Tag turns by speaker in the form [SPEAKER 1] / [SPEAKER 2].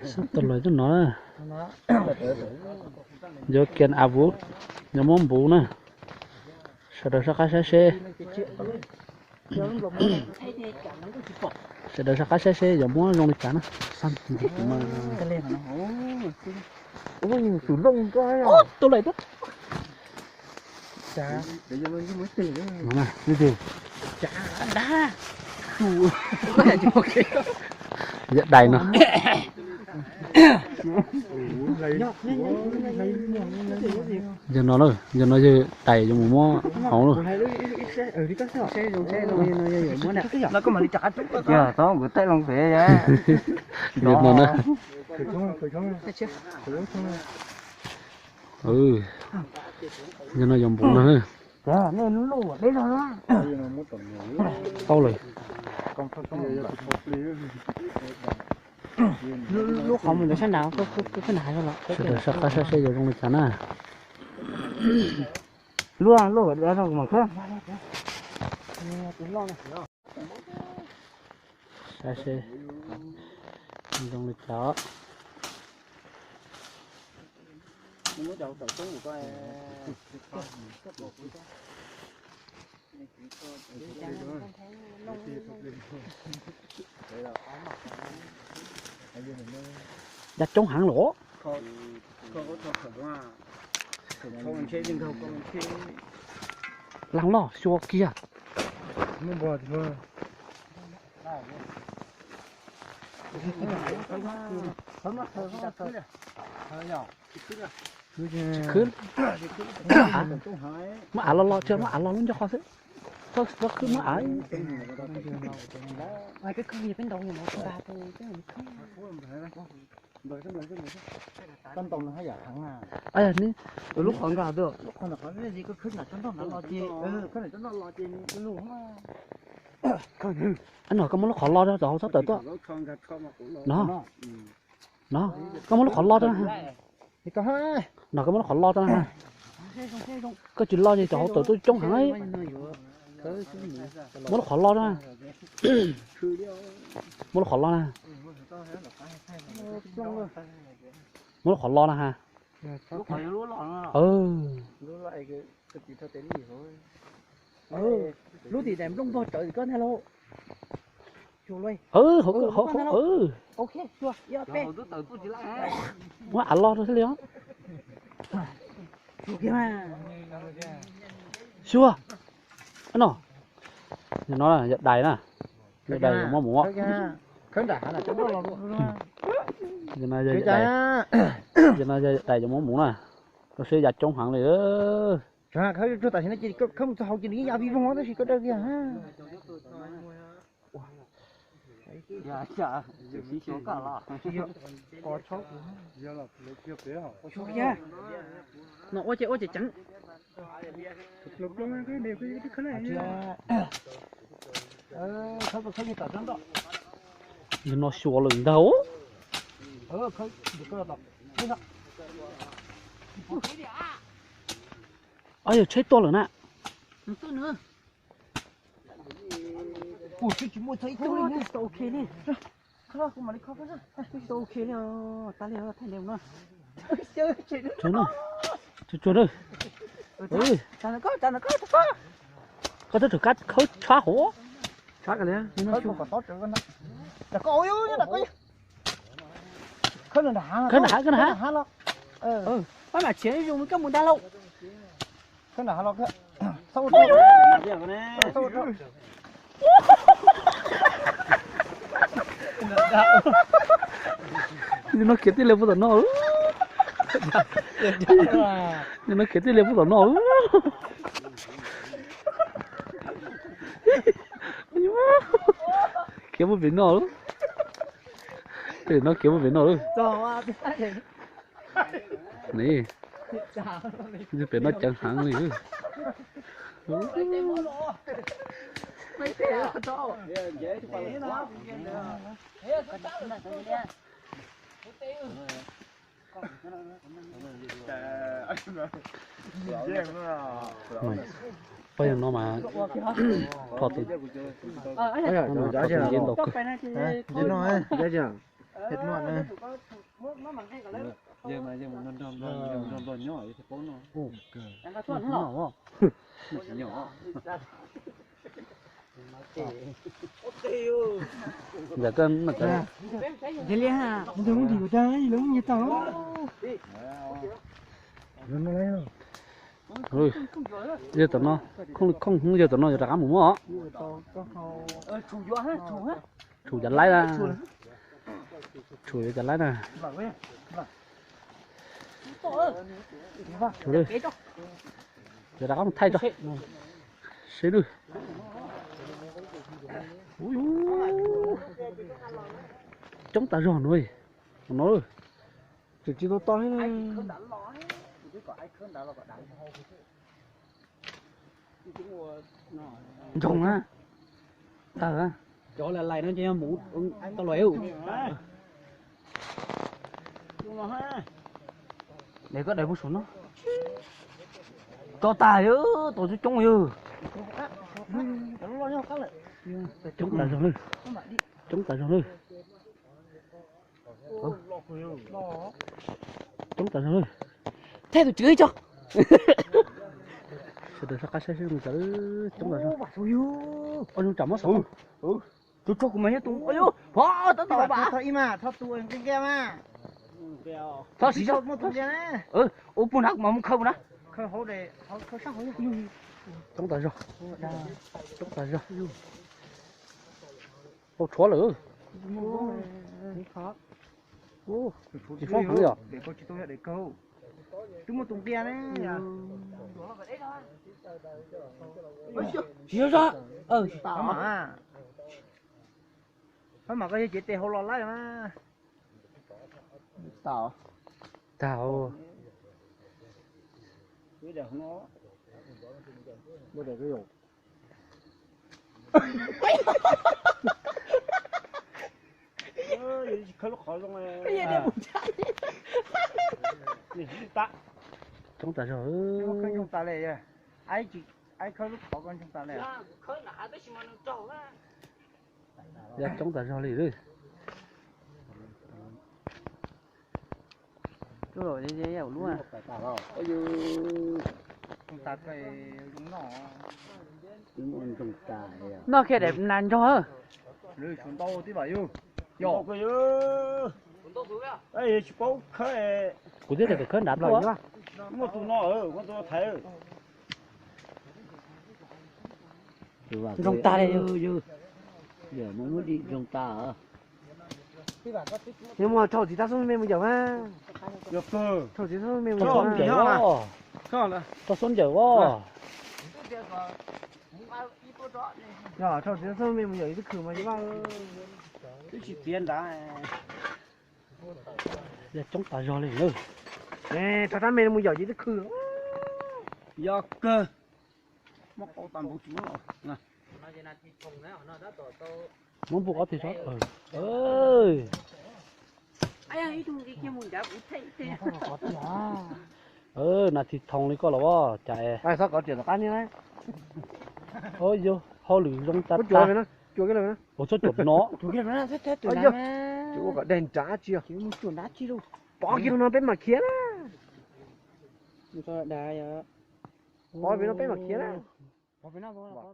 [SPEAKER 1] sắp tới lại cho nó giờ kiên áp vũ giờ món vũ nè sau đó sắc xe sau đó sắc xe giờ muốn dùng cái nó xanh mà
[SPEAKER 2] ôi chủ lông coi à
[SPEAKER 1] tôi lại đó
[SPEAKER 2] chả để cho mình mới tỉnh
[SPEAKER 1] nó nè cái gì
[SPEAKER 2] chả
[SPEAKER 1] đá
[SPEAKER 2] chủ có thể cho cái
[SPEAKER 1] dạ đầy nó giờ nó rồi giờ nó giờ đầy cho một món hỏng rồi
[SPEAKER 2] nó có mà đi trả chút giờ tao vừa tay lòng về á
[SPEAKER 1] giờ nó nữa ừ giờ nó dùng bụng nữa
[SPEAKER 2] dạ nên nó lù đấy rồi đó
[SPEAKER 1] tao rồi
[SPEAKER 2] lúc không mình nó sẽ nào cái nào rồi
[SPEAKER 1] sẽ sẽ giờ trong lịch sản à
[SPEAKER 2] luôn luôn ở đây rồi mà không
[SPEAKER 1] sẽ trong lịch đó đặt chống hẳn lỗ lăng lo xua kia khứ mà ả lo chưa mà ả lo luôn cho khó thế nó cứ mà ả
[SPEAKER 2] ai cái gì bên đầu nhà nó ba thôi chứ chân tông nó hay giả thắng à
[SPEAKER 1] ai ní
[SPEAKER 2] lúc còn vào được lúc còn là có cái gì có khứ là chân tông nó lo chi cái này chân tông lo chi cái lù mà
[SPEAKER 1] anh nói có món nó khó lo đó rồi sắp tới đó nó có món nó khó lo đó ha
[SPEAKER 2] thì có hai
[SPEAKER 1] nó có món nó khó lo đó ha có chuyện lo gì cho tới tôi chống hẳn ấy món nó khó lo đó ha món nó khó lo ha món nó khó lo đó ha
[SPEAKER 2] lúc phải lúa lọ
[SPEAKER 1] ừ
[SPEAKER 2] lúa lại cái chỉ theo tên gì thôi lúa thì đem lông vào trời con hello chua luôn ok chua giờ pe
[SPEAKER 1] quá ăn lo rồi thế liền
[SPEAKER 2] chua kia mà
[SPEAKER 1] chưa anh nó nó là đầy nè đầy món muỗng
[SPEAKER 2] khán giả là chúng nó lo luôn
[SPEAKER 1] giờ này giờ này đầy cho món muỗng nè nó sẽ giặt trong hàng này đó
[SPEAKER 2] à khơi cho tại nó chỉ không học chỉ nghĩ giáo viên hóa đó chỉ có đây kìa ha dạ dạ chỉ số cả là có chó giờ là lấy kia bé hả có chó kia nó ôi chị trắng lục luôn cái đều cái này không tạo trắng đó
[SPEAKER 1] nó xua lửng đâu
[SPEAKER 2] không được cơ đọc thế đó
[SPEAKER 1] ơi chết to rồi nè
[SPEAKER 2] tôi nữa ủa chỉ mua thấy tôi nữa ok nè không mà đi không đó tôi ok nè ta liền thay đều nữa chơi
[SPEAKER 1] chơi nữa
[SPEAKER 2] ta nó có
[SPEAKER 1] có thể thử cắt khơi xóa hổ
[SPEAKER 2] xóa cái này nó chưa có tốt rồi con đó là có ôi là có khơi là hả lo phải mà chế dùng cái mùi đa lâu khơi là lo cái sâu rồi
[SPEAKER 1] nó kia tí lên vào nó nó kia tí lên vào nó kéo một biển nó thì nó kéo một biển nó luôn nè như biển nó chẳng hạn này
[SPEAKER 2] mấy thế đó dễ cho bạn nó
[SPEAKER 1] bây giờ nó mà thọt thì
[SPEAKER 2] nó Thịt ngon nè.
[SPEAKER 3] Giờ mà nó đòn nhỏ thì có nó.
[SPEAKER 1] Ồ,
[SPEAKER 2] Ăn cá
[SPEAKER 1] nó
[SPEAKER 2] chuột
[SPEAKER 1] nhỏ
[SPEAKER 2] hả?
[SPEAKER 1] quá.
[SPEAKER 3] Nhỏ.
[SPEAKER 1] Giờ cân mà cân.
[SPEAKER 2] Thế liền hả? Mình không thì có trái lớn như tao. Nó lấy rồi.
[SPEAKER 1] Rồi, giờ tụi nó không giờ tụi nó giờ cá mũ á.
[SPEAKER 2] Chủ gió hả? Chủ hả?
[SPEAKER 1] Chủ chặt lấy ra. Chủ chặt lấy nè. Chủ đi. Giờ đã có một thay cho. Xí đi. Ui ui. Chống ta giòn rồi. Nó rồi.
[SPEAKER 2] Chỉ nó to hết này.
[SPEAKER 1] Trông á. Ta á.
[SPEAKER 2] Chỗ là lại nó cho mũ tao loại yêu.
[SPEAKER 1] Để có đầy bút xuống nó. Cho ta chứ, tổ chức chống như. Chống ta giòn đi. Chống ta giòn đi. Chống ta giòn đi.
[SPEAKER 2] Thế tôi chửi cho.
[SPEAKER 1] Sẽ được sao sẽ mình chữ chống ta giòn. Ôi nó chậm mất
[SPEAKER 2] Tôi cho của mày hết tôi. Ôi ôi, bỏ tao tao bà.
[SPEAKER 4] Thôi im à, thôi tụi cái game à.
[SPEAKER 2] Tao xí cho.
[SPEAKER 4] Một tụi này.
[SPEAKER 2] Ủa buồn hắc mà không đó.
[SPEAKER 4] Khơi hố để, khơi sao hố.
[SPEAKER 1] Chống ta giòn. Chống ta giòn. Ô chó lửa. Ô, chỉ phong hử à?
[SPEAKER 4] Để cô chỉ tôi để câu. Chúng một tụi tiền đấy.
[SPEAKER 2] Xíu cho.
[SPEAKER 4] Tao mà. Phải mà cái gì tê hố lò lại mà.
[SPEAKER 2] Tao.
[SPEAKER 1] Tao.
[SPEAKER 4] Cái để nó.
[SPEAKER 2] Bữa để cái dụng.
[SPEAKER 4] Khơi nó khỏi luôn này.
[SPEAKER 2] Cái gì để bụng chạy.
[SPEAKER 4] Ta.
[SPEAKER 1] Chống ta giòn.
[SPEAKER 4] Nhưng mà khơi chúng ta này. Ai khơi nó khỏi con chúng ta này.
[SPEAKER 2] Khơi nã tới mà nó trâu á.
[SPEAKER 1] Giờ chống ta giòn đi đi.
[SPEAKER 2] Chú rồi dễ dẻo luôn à.
[SPEAKER 4] Ôi chúng ta phải dùng nó.
[SPEAKER 3] Chúng ta.
[SPEAKER 2] Nó kia đẹp nàn cho hả?
[SPEAKER 4] Rồi chúng tao tí bảo yêu. Yo cái yêu. Ê chú có khơi.
[SPEAKER 1] Cụ thể là cái cơn đạp rồi chứ.
[SPEAKER 4] Một tụi nó một tụi thấy.
[SPEAKER 2] Trong ta đây.
[SPEAKER 3] Giờ nó muốn đi trong ta hả?
[SPEAKER 2] Nhưng mà cho thì ta xuống bên bây giờ mà.
[SPEAKER 4] Được cơ.
[SPEAKER 2] Cho thì xuống bên bây
[SPEAKER 1] Tao
[SPEAKER 2] giờ.
[SPEAKER 1] 손 dở quá.
[SPEAKER 4] Sao là?
[SPEAKER 1] Tao 손 dở quá.
[SPEAKER 2] Nhỏ cho thì xuống bên bây giờ cái khử mà chứ bao.
[SPEAKER 4] Cái chỉ tiền đã.
[SPEAKER 1] Giờ chống ta giòn đi nữa.
[SPEAKER 2] Nè, cho ta bên bây giờ cái khử.
[SPEAKER 4] Giờ cơ. Móc cổ toàn bộ chúng nó.
[SPEAKER 1] Muốn buộc áo thì sao? Ơi.
[SPEAKER 2] Ai itu kia muốn đáp thấy thế.
[SPEAKER 1] Nà thịt thòng đi có là quá, chạy.
[SPEAKER 2] Ai sao có chuyện là cá như thế?
[SPEAKER 1] Ôi vô, ho lử trong ta.
[SPEAKER 2] Chuột cái nó, chuột cái này nó.
[SPEAKER 1] Ủa sao chuột nó?
[SPEAKER 2] Chuột cái này nó thế
[SPEAKER 4] Ôi
[SPEAKER 2] này.
[SPEAKER 4] giời.
[SPEAKER 2] Chuột có đèn trả chưa?
[SPEAKER 4] Chỉ một chuột đá chi đâu.
[SPEAKER 2] Bỏ kia nó bên mà kia đó.
[SPEAKER 4] Nó đá ya.
[SPEAKER 2] Bỏ bên nó bên mà kia đó.
[SPEAKER 4] Bỏ bên nào bỏ.